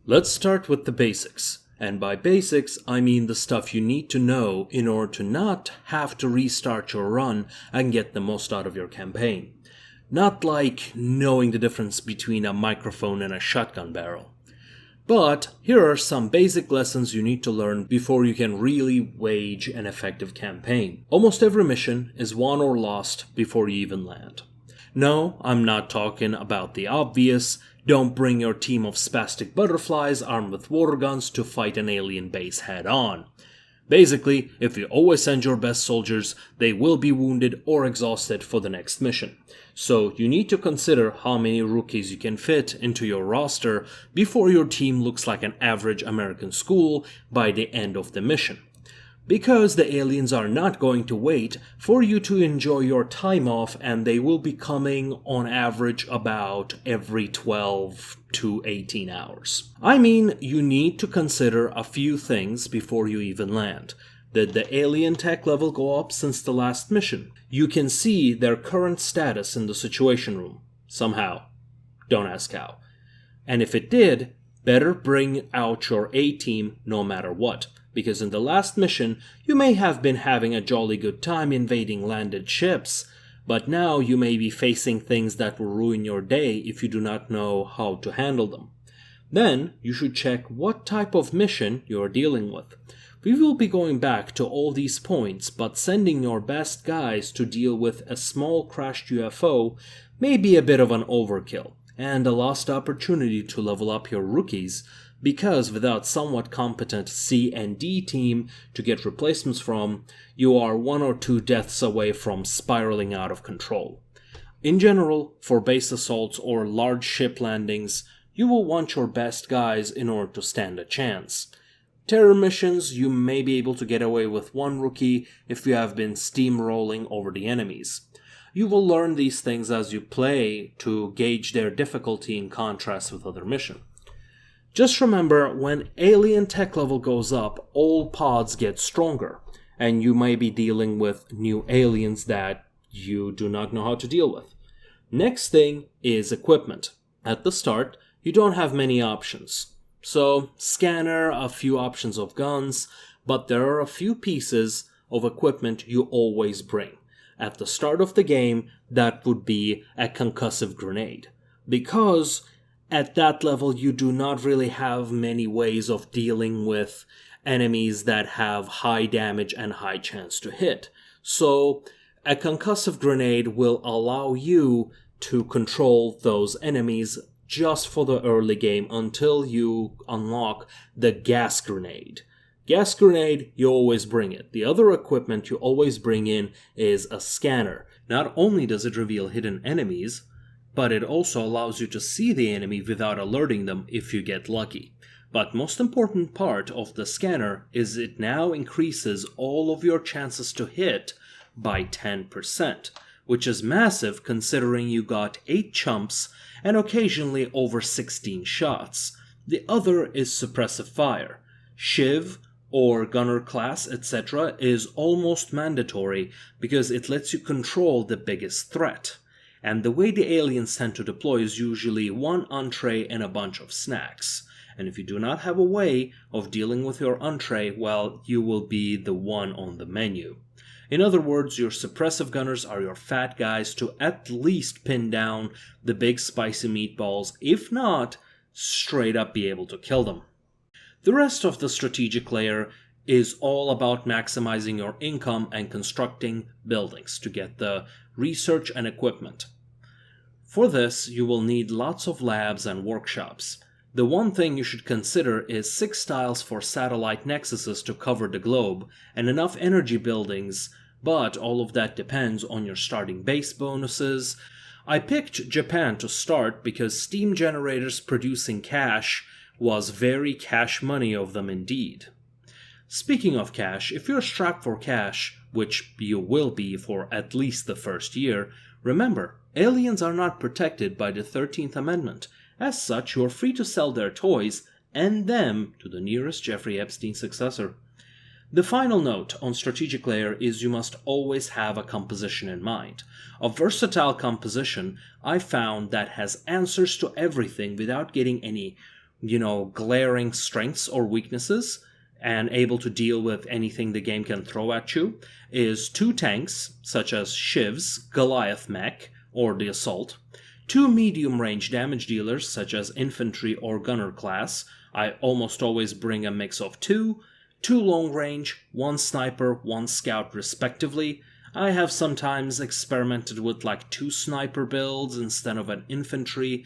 Let's start with the basics. And by basics, I mean the stuff you need to know in order to not have to restart your run and get the most out of your campaign. Not like knowing the difference between a microphone and a shotgun barrel. But here are some basic lessons you need to learn before you can really wage an effective campaign. Almost every mission is won or lost before you even land. No, I'm not talking about the obvious. Don't bring your team of spastic butterflies armed with water guns to fight an alien base head on. Basically, if you always send your best soldiers, they will be wounded or exhausted for the next mission. So you need to consider how many rookies you can fit into your roster before your team looks like an average American school by the end of the mission. Because the aliens are not going to wait for you to enjoy your time off, and they will be coming on average about every 12 to 18 hours. I mean, you need to consider a few things before you even land. Did the alien tech level go up since the last mission? You can see their current status in the situation room. Somehow. Don't ask how. And if it did, better bring out your A-team no matter what. Because in the last mission, you may have been having a jolly good time invading landed ships, but now you may be facing things that will ruin your day if you do not know how to handle them. Then, you should check what type of mission you are dealing with. We will be going back to all these points, but sending your best guys to deal with a small crashed UFO may be a bit of an overkill, and a lost opportunity to level up your rookies, because without somewhat competent C and D team to get replacements from, you are 1 or 2 deaths away from spiraling out of control. In general, for base assaults or large ship landings, you will want your best guys in order to stand a chance. Terror missions, you may be able to get away with 1 rookie if you have been steamrolling over the enemies. You will learn these things as you play to gauge their difficulty in contrast with other missions. Just remember, when alien tech level goes up, all pods get stronger, and you may be dealing with new aliens that you do not know how to deal with. Next thing is equipment. At the start, you don't have many options. So, scanner, a few options of guns, but there are a few pieces of equipment you always bring. At the start of the game, that would be a concussive grenade. Because at that level, you do not really have many ways of dealing with enemies that have high damage and high chance to hit. So, a concussive grenade will allow you to control those enemies just for the early game until you unlock the gas grenade. Gas grenade, you always bring it. The other equipment you always bring in is a scanner. Not only does it reveal hidden enemies, but it also allows you to see the enemy without alerting them if you get lucky. But most important part of the scanner is it now increases all of your chances to hit by 10%, which is massive considering you got 8 chumps and occasionally over 16 shots. The other is suppressive fire. Shiv or gunner class, etc. is almost mandatory because it lets you control the biggest threat. And the way the aliens tend to deploy is usually 1 entree and a bunch of snacks. And if you do not have a way of dealing with your entree, well, you will be the one on the menu. In other words, your suppressive gunners are your fat guys to at least pin down the big spicy meatballs, if not, straight up be able to kill them. The rest of the strategic layer is all about maximizing your income and constructing buildings to get the research and equipment. For this, you will need lots of labs and workshops. The one thing you should consider is 6 tiles for satellite nexuses to cover the globe and enough energy buildings, but all of that depends on your starting base bonuses. I picked Japan to start because steam generators producing cash was very cash money of them indeed. Speaking of cash, if you're strapped for cash, which you will be for at least the first year, remember, aliens are not protected by the 13th Amendment. As such, you're free to sell their toys and them to the nearest Jeffrey Epstein successor. The final note on strategic layer is you must always have a composition in mind. A versatile composition I found that has answers to everything without getting any glaring strengths or weaknesses and able to deal with anything the game can throw at you is 2 tanks, such as Shivs, Goliath Mech, or the Assault, 2 medium-range damage dealers, such as Infantry or Gunner class. I almost always bring a mix of 2 long-range, 1 Sniper, 1 Scout respectively. I have sometimes experimented with 2 Sniper builds instead of an Infantry.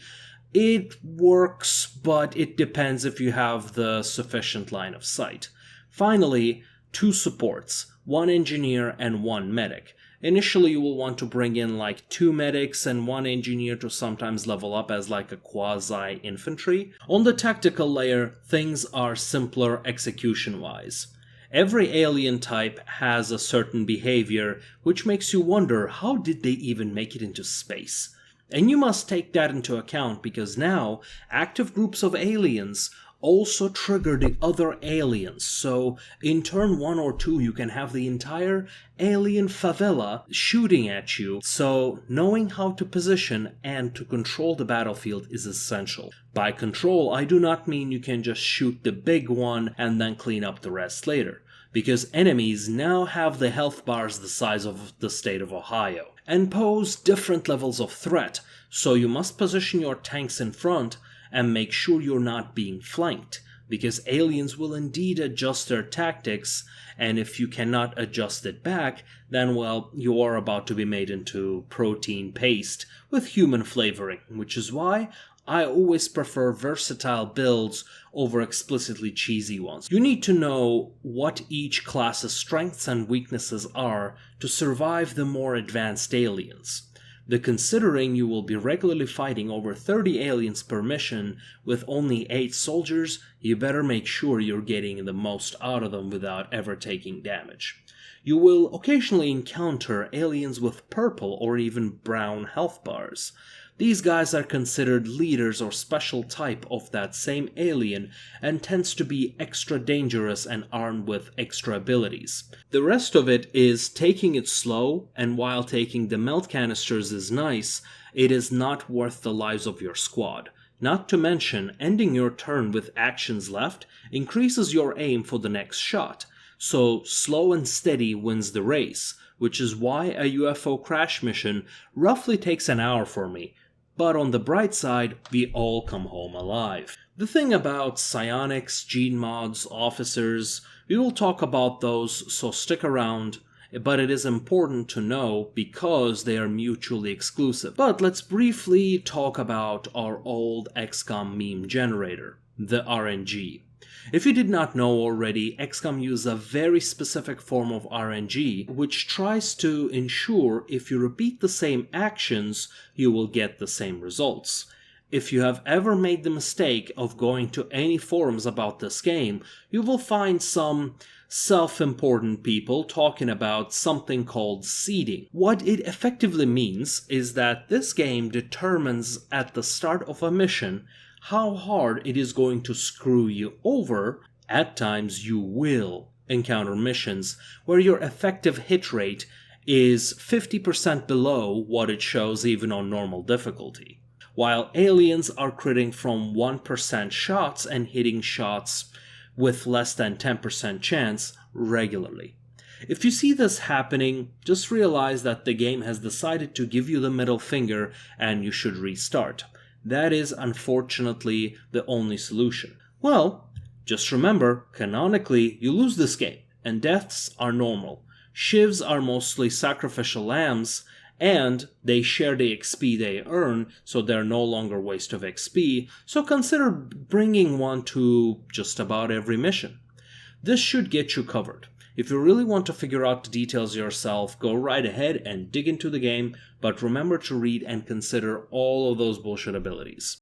It works, but it depends if you have the sufficient line of sight. Finally, 2 supports, 1 engineer and 1 medic. Initially, you will want to bring in 2 medics and 1 engineer to sometimes level up as a quasi-infantry. On the tactical layer, things are simpler execution-wise. Every alien type has a certain behavior, which makes you wonder, how did they even make it into space? And you must take that into account because now active groups of aliens also trigger the other aliens. So in turn 1 or 2 you can have the entire alien favela shooting at you. So knowing how to position and to control the battlefield is essential. By control, I do not mean you can just shoot the big one and then clean up the rest later, because enemies now have the health bars the size of the state of Ohio and pose different levels of threat, so you must position your tanks in front and make sure you're not being flanked, because aliens will indeed adjust their tactics, and if you cannot adjust it back, then you are about to be made into protein paste with human flavoring, which is why I always prefer versatile builds over explicitly cheesy ones. You need to know what each class's strengths and weaknesses are to survive the more advanced aliens. Considering you will be regularly fighting over 30 aliens per mission with only 8 soldiers, you better make sure you're getting the most out of them without ever taking damage. You will occasionally encounter aliens with purple or even brown health bars. These guys are considered leaders or special type of that same alien and tends to be extra dangerous and armed with extra abilities. The rest of it is taking it slow, and while taking the melt canisters is nice, it is not worth the lives of your squad. Not to mention, ending your turn with actions left increases your aim for the next shot, so slow and steady wins the race, which is why a UFO crash mission roughly takes an hour for me. But on the bright side, we all come home alive. The thing about psionics, gene mods, officers, we will talk about those, so stick around, but it is important to know because they are mutually exclusive. But let's briefly talk about our old Xcom meme generator, the RNG. If you did not know already, Xcom uses a very specific form of RNG, which tries to ensure if you repeat the same actions, you will get the same results. If you have ever made the mistake of going to any forums about this game, you will find some self-important people talking about something called seeding. What it effectively means is that this game determines at the start of a mission how hard it is going to screw you over. At times you will encounter missions where your effective hit rate is 50% below what it shows even on normal difficulty, while aliens are critting from 1% shots and hitting shots with less than 10% chance regularly. If you see this happening, just realize that the game has decided to give you the middle finger and you should restart. That is, unfortunately, the only solution. Well, just remember, canonically, you lose this game, and deaths are normal. Shivs are mostly sacrificial lambs, and they share the XP they earn, so they're no longer waste of XP, so consider bringing one to just about every mission. This should get you covered. If you really want to figure out the details yourself, go right ahead and dig into the game, but remember to read and consider all of those bullshit abilities.